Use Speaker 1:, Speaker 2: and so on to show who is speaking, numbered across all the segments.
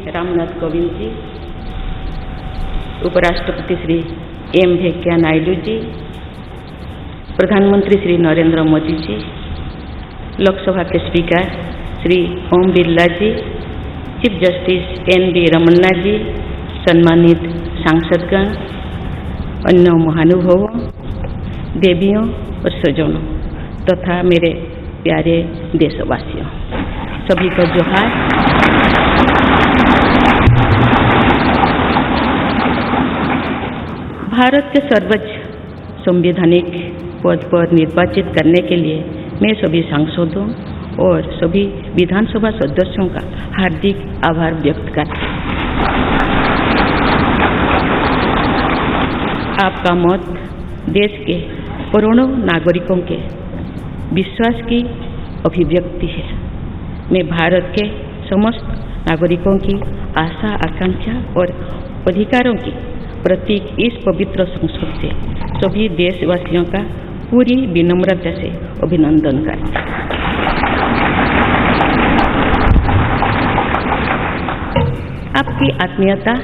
Speaker 1: रामनाथ कोविंद जी, उपराष्ट्रपति श्री एम वेंकैया नायडू जी, प्रधानमंत्री श्री नरेंद्र मोदी जी, लोकसभा के स्पीकर श्री ओम बिरला जी, चीफ जस्टिस एन.वी. रमन्ना जी, सम्मानित सांसदगण, अन्य महानुभावों, देवियों और स्वजनों तथा मेरे प्यारे देशवासियों, सभी को जोहार। भारत के सर्वोच्च संवैधानिक पद पर निर्वाचित करने के लिए मैं सभी सांसदों और सभी विधानसभा सदस्यों का हार्दिक आभार व्यक्त करती हूँ। आपका मत देश के करोड़ों नागरिकों के विश्वास की अभिव्यक्ति है। मैं भारत के समस्त नागरिकों की आशा आकांक्षा और अधिकारों की प्रतीक इस पवित्र संसद से सभी देशवासियों का पूरी विनम्रता से अभिनंदन करता हूँ। आपकी आत्मीयता,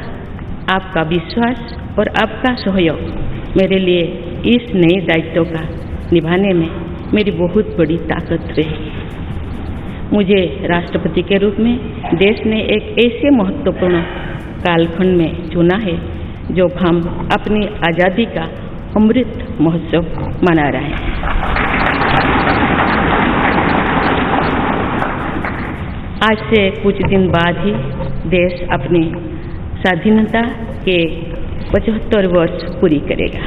Speaker 1: आपका विश्वास और आपका सहयोग मेरे लिए इस नए दायित्व का निभाने में मेरी बहुत बड़ी ताकत रही। मुझे राष्ट्रपति के रूप में देश ने एक ऐसे महत्वपूर्ण कालखंड में चुना है जो हम अपनी आज़ादी का अमृत महोत्सव मना रहे हैं। आज से कुछ दिन बाद ही देश अपनी स्वाधीनता के 75 वर्ष पूरी करेगा।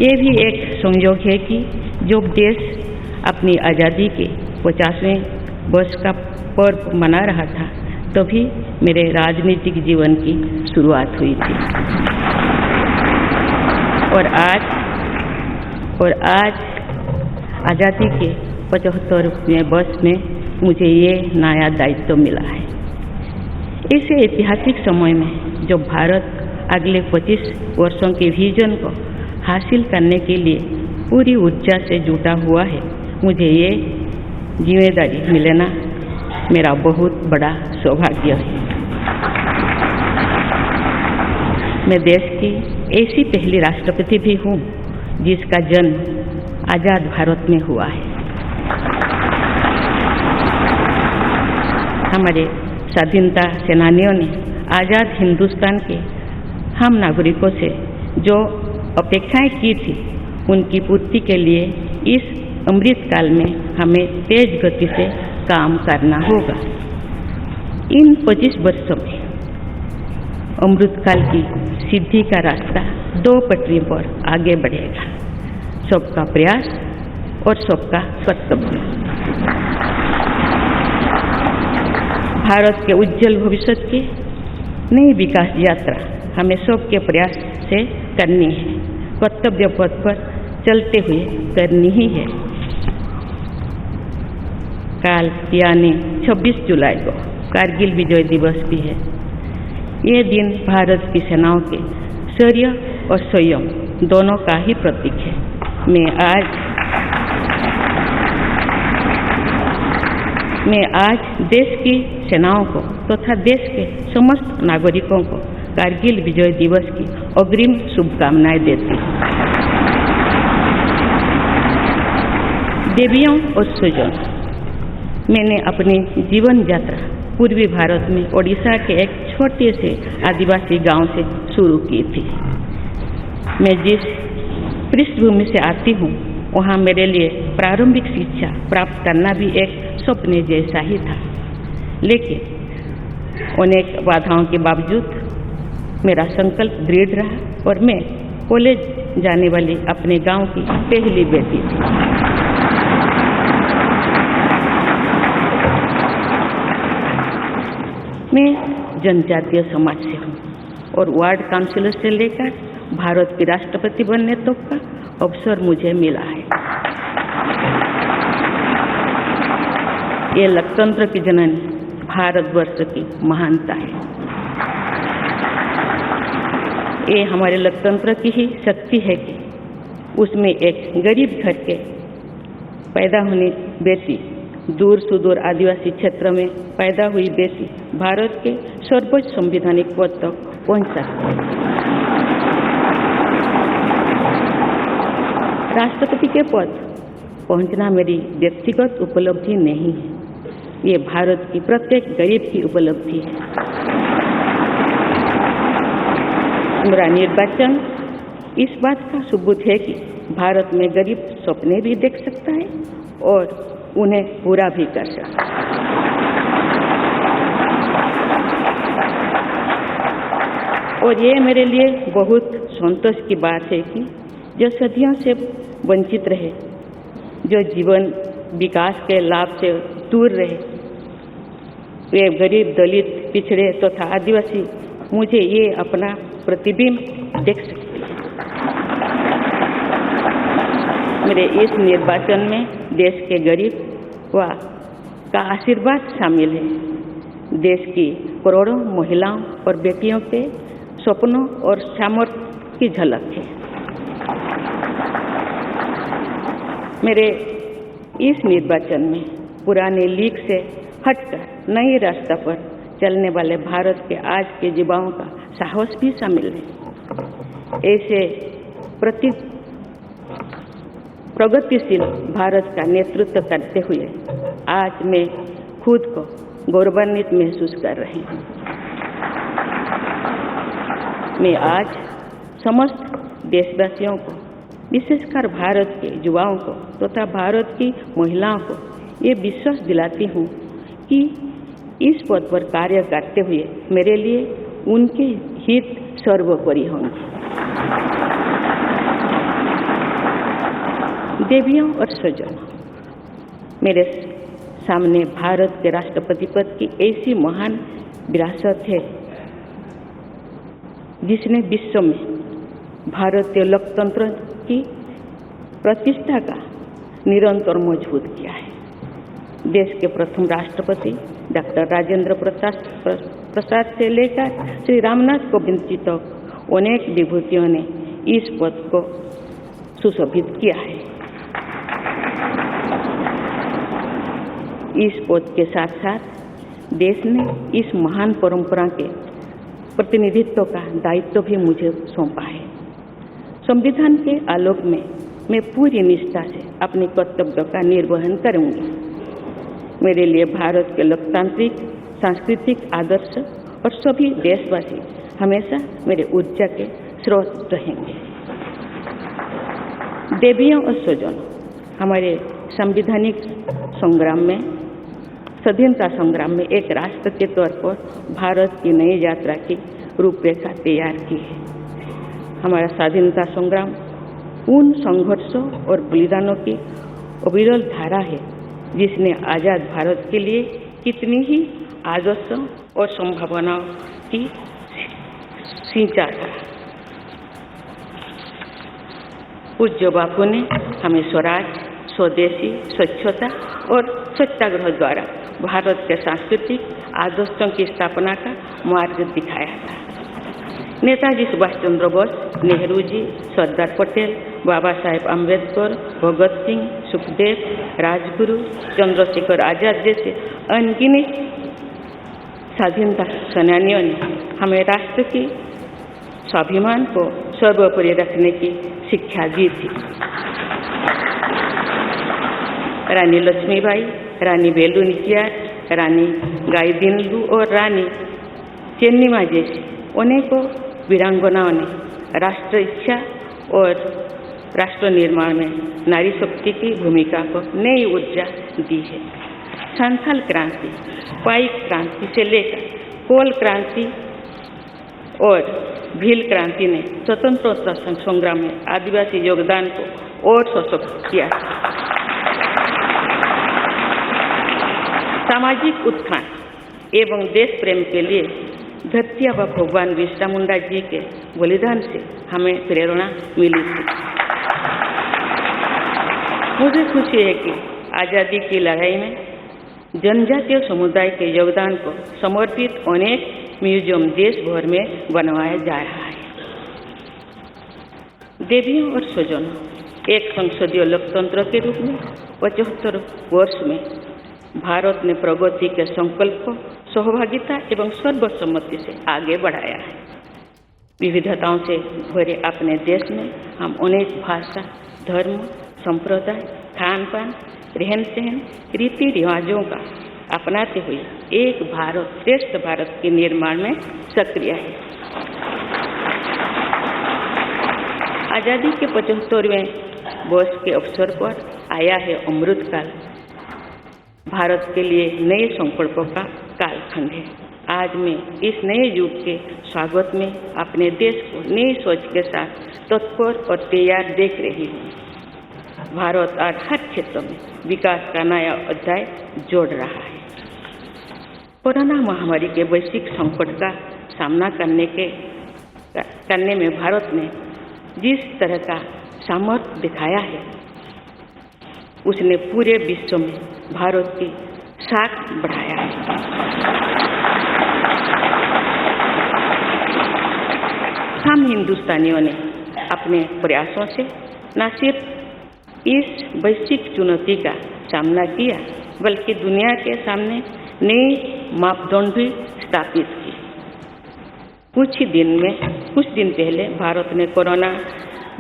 Speaker 1: ये भी एक संयोग है कि जब देश अपनी आज़ादी के 50वें वर्ष का पर्व मना रहा था, तभी मेरे राजनीतिक जीवन की शुरुआत हुई थी। और आज आज़ादी के 75वें वर्ष में मुझे ये नया दायित्व मिला है। इस ऐतिहासिक समय में जब भारत अगले 25 वर्षों के विजन को हासिल करने के लिए पूरी ऊर्जा से जुटा हुआ है, मुझे ये जिम्मेदारी मिलना मेरा बहुत बड़ा सौभाग्य है। मैं देश की ऐसी पहली राष्ट्रपति भी हूँ जिसका जन्म आज़ाद भारत में हुआ है। हमारे स्वाधीनता सेनानियों ने आज़ाद हिंदुस्तान के हम नागरिकों से जो अपेक्षाएं की थी, उनकी पूर्ति के लिए इस अमृत काल में हमें तेज गति से काम करना होगा। इन 25 वर्षों में अमृत काल की सिद्धि का रास्ता 2 पटरियों पर आगे बढ़ेगा, सबका प्रयास और सबका कर्तव्य। भारत के उज्जवल भविष्य की नई विकास यात्रा हमें सबके प्रयास से करनी है, कर्तव्य पथ पर चलते हुए करनी ही है। कल यानी 26 जुलाई को कारगिल विजय दिवस भी है। ये दिन भारत की सेनाओं के शौर्य और संयम दोनों का ही प्रतीक है। मैं आज देश की सेनाओं को तथा देश के समस्त नागरिकों को कारगिल विजय दिवस की अग्रिम शुभकामनाएं देती हूँ। देवियों और स्वजनों, मैंने अपनी जीवन यात्रा पूर्वी भारत में ओडिशा के एक छोटे से आदिवासी गांव से शुरू की थी। मैं जिस पृष्ठभूमि से आती हूँ, वहाँ मेरे लिए प्रारंभिक शिक्षा प्राप्त करना भी एक सपने जैसा ही था, लेकिन अनेक बाधाओं के बावजूद मेरा संकल्प दृढ़ रहा और मैं कॉलेज जाने वाली अपने गांव की पहली बेटी थी। मैं जनजातीय समाज से हूँ और वार्ड काउंसिलर से लेकर भारत की राष्ट्रपति बनने तक का अवसर मुझे मिला है। ये लोकतंत्र की जननी भारतवर्ष की महानता है। ये हमारे लोकतंत्र की ही शक्ति है कि उसमें एक गरीब घर के पैदा होने बेटी दूर सुदूर आदिवासी क्षेत्र में पैदा हुई बेटी भारत के सर्वोच्च संवैधानिक पद तक पहुंच सकती है। राष्ट्रपति के पद पहुंचना मेरी व्यक्तिगत उपलब्धि नहीं है, ये भारत की प्रत्येक गरीब की उपलब्धि है। मेरा निर्वाचन इस बात का सबूत है कि भारत में गरीब सपने भी देख सकता है और उन्हें पूरा भी कर सकता है। और ये मेरे लिए बहुत संतोष की बात है कि जो सदियों से वंचित रहे, जो जीवन विकास के लाभ से दूर रहे, वे गरीब, दलित, पिछड़े तथा आदिवासी मुझे ये अपना प्रतिबिंब देख सकते हैं। मेरे इस निर्वाचन में देश के गरीब व का आशीर्वाद शामिल है। देश की करोड़ों महिलाओं और बेटियों के सपनों और सामर्थ्य की झलक है। मेरे इस निर्वाचन में पुराने लीग से हटकर नए रास्ते पर चलने वाले भारत के आज के युवाओं का साहस भी शामिल है। ऐसे प्रगतिशील भारत का नेतृत्व करते हुए आज मैं खुद को गौरवान्वित महसूस कर रही हूँ। मैं आज समस्त देशवासियों को, विशेषकर भारत के युवाओं को तथा भारत की महिलाओं को ये विश्वास दिलाती हूँ कि इस पद पर कार्य करते हुए मेरे लिए उनके हित सर्वोपरि होंगे। देवियों और स्वजनों, मेरे सामने भारत के राष्ट्रपति पद की ऐसी महान विरासत है जिसने विश्व में भारतीय लोकतंत्र की प्रतिष्ठा का निरंतर मजबूत किया है। देश के प्रथम राष्ट्रपति डॉक्टर राजेंद्र प्रसाद से लेकर श्री रामनाथ कोविंद जी तक अनेक विभूतियों ने इस पद को सुशोभित किया है। इस पद के साथ साथ देश ने इस महान परंपरा के प्रतिनिधित्व का दायित्व भी मुझे सौंपा है। संविधान के आलोक में मैं पूरी निष्ठा से अपने कर्तव्य का निर्वहन करूंगी। मेरे लिए भारत के लोकतांत्रिक सांस्कृतिक आदर्श और सभी देशवासी हमेशा मेरे ऊर्जा के स्रोत रहेंगे। देवियों और स्वजनों, हमारे संवैधानिक संग्राम में, स्वाधीनता संग्राम में एक राष्ट्र के तौर पर भारत की नई यात्रा की रूपरेखा तैयार की है। हमारा स्वाधीनता संग्राम उन संघर्षों और बलिदानों की अविरल धारा है जिसने आज़ाद भारत के लिए कितनी ही आदर्शों और संभावनाओं की सिंचा था। पूज्य बापू ने हमें स्वराज, स्वदेशी, स्वच्छता और सत्याग्रह द्वारा भारत के सांस्कृतिक आदर्शों की स्थापना का मार्ग दिखाया था। नेताजी सुभाष चंद्र बोस, नेहरू जी, सरदार पटेल, बाबा साहेब अम्बेडकर, भगत सिंह, सुखदेव, राजगुरु, चंद्रशेखर आजाद जैसे अनगिनत स्वाधीनता सेनानियों ने हमें राष्ट्र की स्वाभिमान को सर्वोपरि रखने की शिक्षा दी थी। रानी लक्ष्मीबाई, रानी वेलु नाचियार, रानी गाइदिन्लु और रानी चेन्निमा जैसी अनेकों वीरांगनाओं ने राष्ट्र इच्छा और राष्ट्र निर्माण में नारी शक्ति की भूमिका को नई ऊर्जा दी है। संथाल क्रांति, पाइक क्रांति से लेकर कोल क्रांति और भील क्रांति ने स्वतंत्रता संग्राम में आदिवासी योगदान को और सशक्त किया। सामाजिक उत्थान एवं देश प्रेम के लिए धरती आबा भगवान बिरसा मुंडा जी के बलिदान से हमें प्रेरणा मिली थी। मुझे खुशी है कि आज़ादी की लड़ाई में जनजातीय समुदाय के योगदान को समर्पित अनेक म्यूजियम देश भर में बनवाया जा रहा है। देवियों और स्वजनों, एक संसदीय लोकतंत्र के रूप में 75 वर्ष में भारत ने प्रगति के संकल्प को सहभागिता एवं सर्वसम्मति से आगे बढ़ाया है। विविधताओं से भरे अपने देश में हम अनेक भाषा, धर्म, संप्रदाय, खान पान, रहन सहन, रीति रिवाजों का अपनाते हुए एक भारत श्रेष्ठ भारत के निर्माण में सक्रिय है। आज़ादी के 75वें वर्ष के अवसर पर आया है अमृतकाल। भारत के लिए नए संकल्पों का कालखंड है। आज मैं इस नए युग के स्वागत में अपने देश को नई सोच के साथ तत्पर और तैयार देख रही हूँ। भारत आज हर क्षेत्र में विकास का नया अध्याय जोड़ रहा है। कोरोना महामारी के वैश्विक संकट का सामना करने में भारत ने जिस तरह का सामर्थ्य दिखाया है, उसने पूरे विश्व में भारत की साख बढ़ाया है। हम हिंदुस्तानियों ने अपने प्रयासों से न सिर्फ इस वैश्विक चुनौती का सामना किया, बल्कि दुनिया के सामने नए मापदंड भी स्थापित किए। कुछ दिन पहले भारत ने कोरोना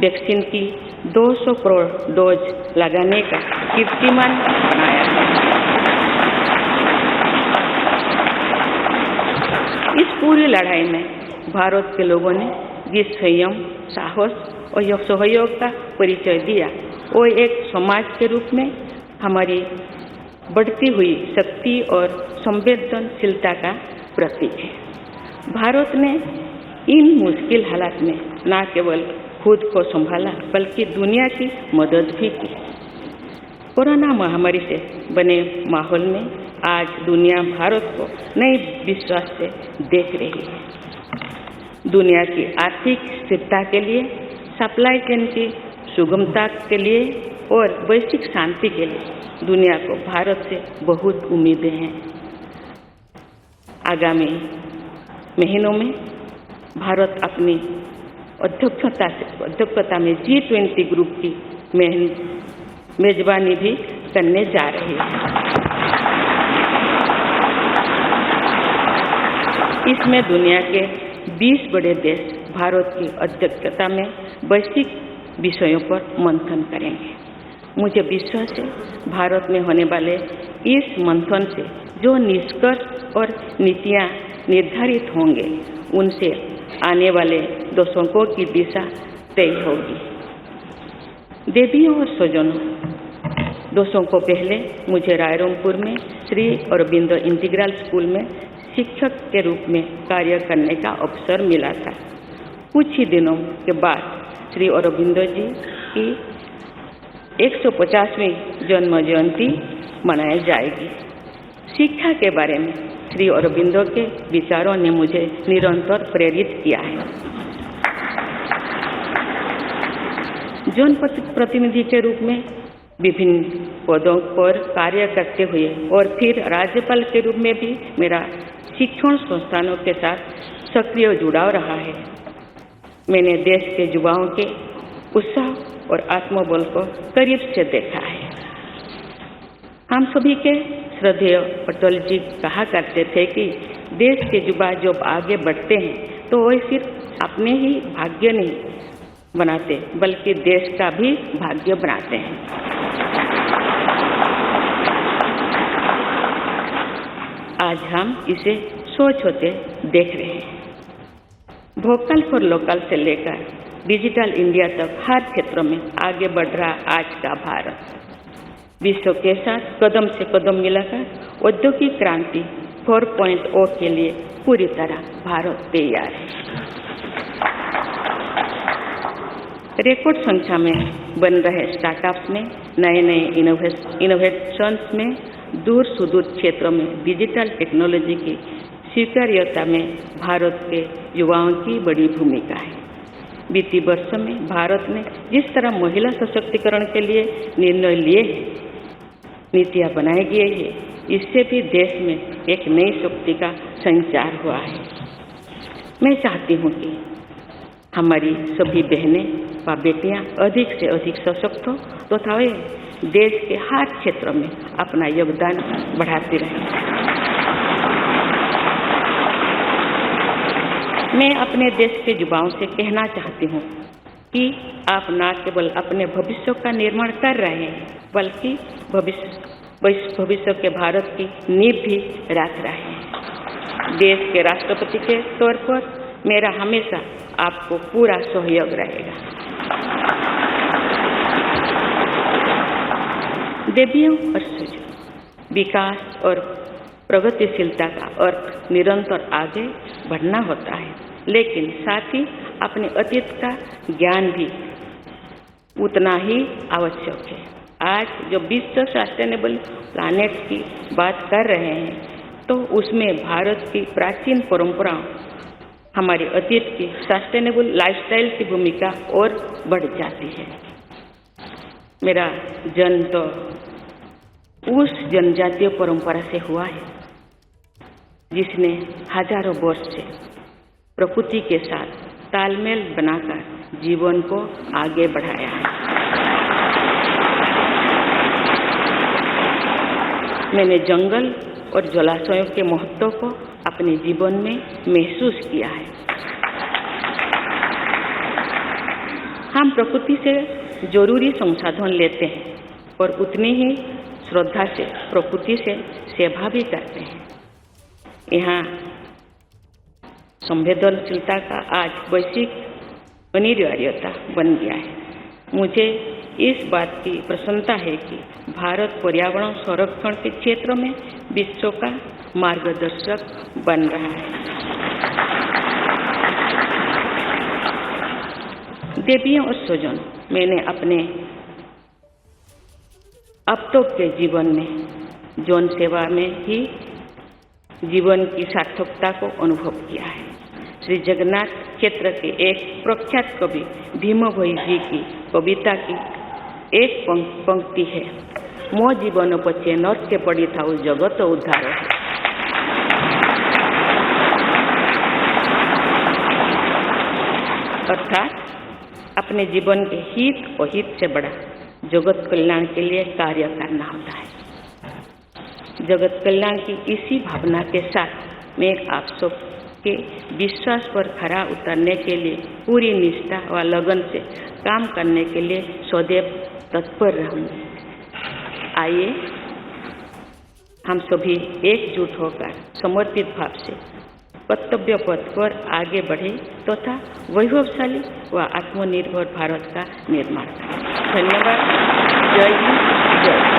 Speaker 1: वैक्सीन की 200 करोड़ डोज लगाने का कीर्तिमान बनाया है। इस पूरी लड़ाई में भारत के लोगों ने जिस संयम, साहस और सहयोग का परिचय दिया, वो एक समाज के रूप में हमारी बढ़ती हुई शक्ति और संवेदनशीलता का प्रतीक है। भारत ने इन मुश्किल हालात में न केवल खुद को संभाला, बल्कि दुनिया की मदद भी की। कोरोना महामारी से बने माहौल में आज दुनिया भारत को नए विश्वास से देख रही है। दुनिया की आर्थिक स्थिरता के लिए, सप्लाई चेन की सुगमता के लिए और वैश्विक शांति के लिए दुनिया को भारत से बहुत उम्मीदें हैं। आगामी महीनों में भारत अपनी अध्यक्षता में G20 ग्रुप की मेजबानी भी करने जा रही है। इसमें दुनिया के 20 बड़े देश भारत की अध्यक्षता में वैश्विक विषयों पर मंथन करेंगे। मुझे विश्वास है भारत में होने वाले इस मंथन से जो निष्कर्ष और नीतियां निर्धारित होंगे, उनसे आने वाले दशकों की दिशा तय होगी। देवियों और स्वजनों, दशकों पहले मुझे रायरंगपुर में श्री अरबिंदो इंटीग्रल स्कूल में शिक्षक के रूप में कार्य करने का अवसर मिला था। कुछ ही दिनों के बाद श्री अरबिंदो जी की 150वीं जन्म जयंती मनाई जाएगी। शिक्षा के बारे में श्री अरबिंदो के विचारों ने मुझे निरंतर प्रेरित किया है। जन प्रतिनिधि के रूप में विभिन्न पदों पर कार्य करते हुए और फिर राज्यपाल के रूप में भी मेरा शिक्षण संस्थानों के साथ सक्रिय जुड़ाव रहा है। मैंने देश के युवाओं के उत्साह और आत्मबल को करीब से देखा है। हम सभी के श्रद्धेय अटल जी कहा करते थे कि देश के युवा जब आगे बढ़ते हैं तो वे सिर्फ अपने ही भाग्य नहीं बनाते, बल्कि देश का भी भाग्य बनाते हैं। आज हम इसे सोच होते देख रहे हैं। वोकल फॉर लोकल से लेकर डिजिटल इंडिया तक हर क्षेत्र में आगे बढ़ रहा आज का भारत विश्व के साथ कदम से कदम मिलाकर औद्योगिक क्रांति 4.0 के लिए पूरी तरह भारत तैयार है। रिकॉर्ड संख्या में बन रहे स्टार्टअप्स में नए इनोवेशंस में दूर सुदूर क्षेत्रों में डिजिटल टेक्नोलॉजी की स्वीकार्यता में भारत के युवाओं की बड़ी भूमिका है। बीती वर्षों में भारत ने जिस तरह महिला सशक्तिकरण के लिए निर्णय लिए हैं, नीतियां बनाई गई है, इससे भी देश में एक नई शक्ति का संचार हुआ है। मैं चाहती हूँ कि हमारी सभी बहनें व बेटियां अधिक से अधिक सशक्त हो तथा वे देश के हर क्षेत्र में अपना योगदान बढ़ाती रहें। मैं अपने देश के युवाओं से कहना चाहती हूँ कि आप न केवल अपने भविष्य का निर्माण कर रहे हैं बल्कि भविष्य के भारत की नींव भी रख रहे हैं। देश के राष्ट्रपति के तौर पर मेरा हमेशा आपको पूरा सहयोग रहेगा। देवियों और सूर्यों, विकास और प्रगतिशीलता का अर्थ निरंतर आगे बढ़ना होता है, लेकिन साथ ही अपने अतीत का ज्ञान भी उतना ही आवश्यक है। आज जो विश्व सस्टेनेबल प्लैनेट की बात कर रहे हैं तो उसमें भारत की प्राचीन परंपराओं, हमारे अतीत की सस्टेनेबल लाइफस्टाइल की भूमिका और बढ़ जाती है। मेरा जन्म तो उस जनजातीय परंपरा से हुआ है जिसने हजारों वर्ष से प्रकृति के साथ तालमेल बनाकर जीवन को आगे बढ़ाया है। मैंने जंगल और जलाशयों के महत्व को अपने जीवन में महसूस किया है। हम प्रकृति से जरूरी संसाधन लेते हैं और उतनी ही श्रद्धा से प्रकृति से सेवा भी करते हैं। यहाँ संवेदनशीलता का आज वैश्विक अनिवार्यता बन गया है। मुझे इस बात की प्रसन्नता है कि भारत पर्यावरण संरक्षण के क्षेत्र में विश्व का मार्गदर्शक बन रहा है। देवियों और स्वजन, मैंने अपने अब तक के जीवन में जौन सेवा में ही जीवन की सार्थकता को अनुभव किया है। श्री जगन्नाथ क्षेत्र के एक प्रख्यात कवि भीम भोई जी की कविता की एक पंक्ति है, मो जीवन पछे नरके पड़ी थाउ जगत उद्धार। अर्थात अपने जीवन के हित और हित से बड़ा जगत कल्याण के लिए कार्य करना होता है। जगत कल्याण की इसी भावना के साथ मैं आप सब के विश्वास पर खरा उतरने के लिए पूरी निष्ठा व लगन से काम करने के लिए सदैव तत्पर रहूंगी। आइए हम सभी एकजुट होकर समर्पित भाव से कर्तव्य पथ पर आगे बढ़े तथा वैभवशाली व आत्मनिर्भर भारत का निर्माण करें। धन्यवाद। जय हिंद, जय।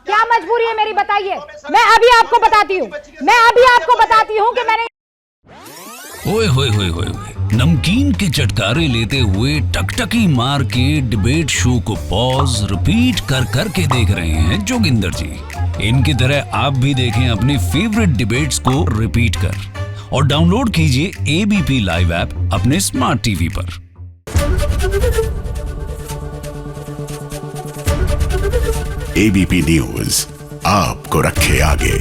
Speaker 2: क्या मजबूरी है मेरी, बताइए। मैं अभी आपको बताती हूँ कि मैंने
Speaker 3: ओए होए होए होए नमकीन के चटकारे लेते हुए टकटकी मार के डिबेट शो को पॉज रिपीट कर कर के देख रहे हैं जोगिंदर जी। इनकी तरह आप भी देखें अपनी फेवरेट डिबेट्स को रिपीट कर और डाउनलोड कीजिए एबीपी लाइव ऐप अपने स्मार्ट टीवी पर।
Speaker 4: एबीपी न्यूज आपको रखे आगे।